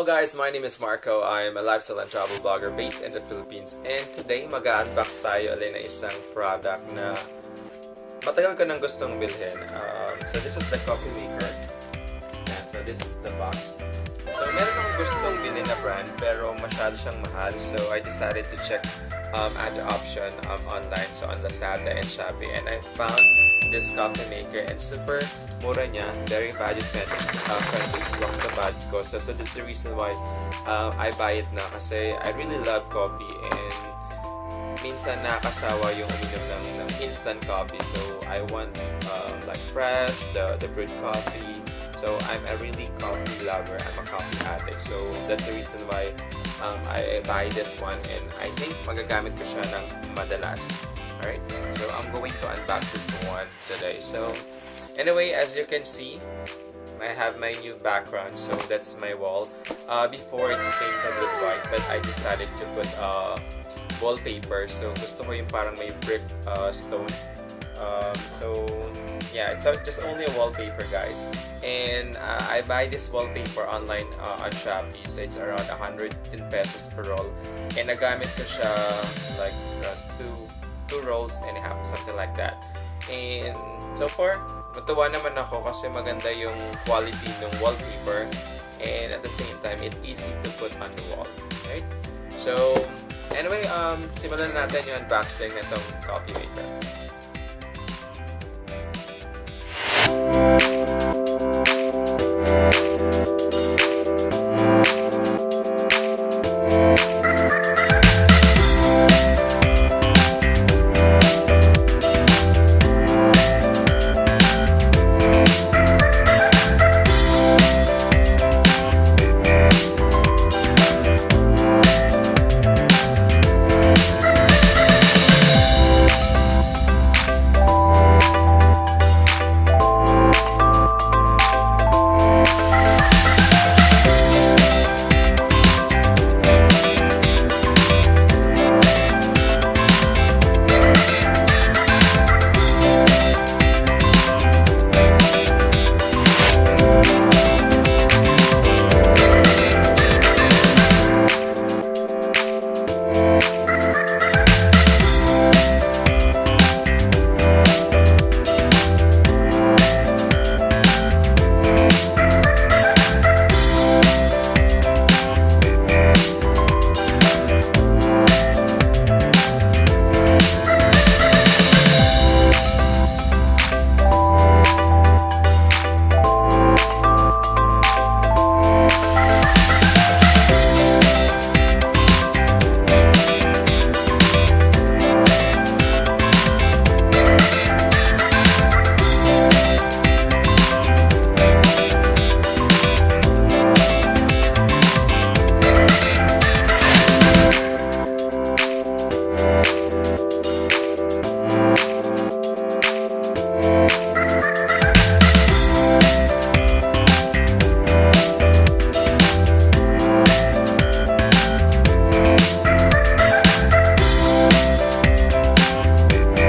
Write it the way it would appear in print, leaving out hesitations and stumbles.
Hello guys, my name is Marco. I am a lifestyle and travel blogger based in the Philippines. And today, mag-unbox tayo alin na isang product na matagal ko nang gustong bilhin. So this is the coffee maker. Yeah, so this is the box. So meron akong gustong bilhin na brand pero masyado siyang mahal. So I decided to check other option online. So on Lazada and Shopee. And I found this coffee maker and super mura niya, very budget friendly, swak sa budget ko. So that's the reason why I buy it na kasi I really love coffee and minsan nakakasawa yung uminom ng instant coffee. So I want like fresh, the brewed coffee. So I'm a really coffee lover. I'm a coffee addict. So that's the reason why I buy this one and I think magagamit ko siya ng madalas. Alright, so I'm going to unbox this one today. So anyway, as you can see, I have my new background. So that's my wall. Before it's painted with white, but I decided to put wallpaper. So gusto ko yung parang may brick stone. So yeah, it's just only a wallpaper, guys. And I buy this wallpaper online on Shopee. So it's around 110 pesos per roll. And nagamit ko siya like two rolls and a half, something like that. And so far, matuwa naman ako kasi maganda yung quality ng wallpaper and at the same time, it's easy to put on the wall. Right? So, anyway, simulan natin yung unboxing nitong coffee maker.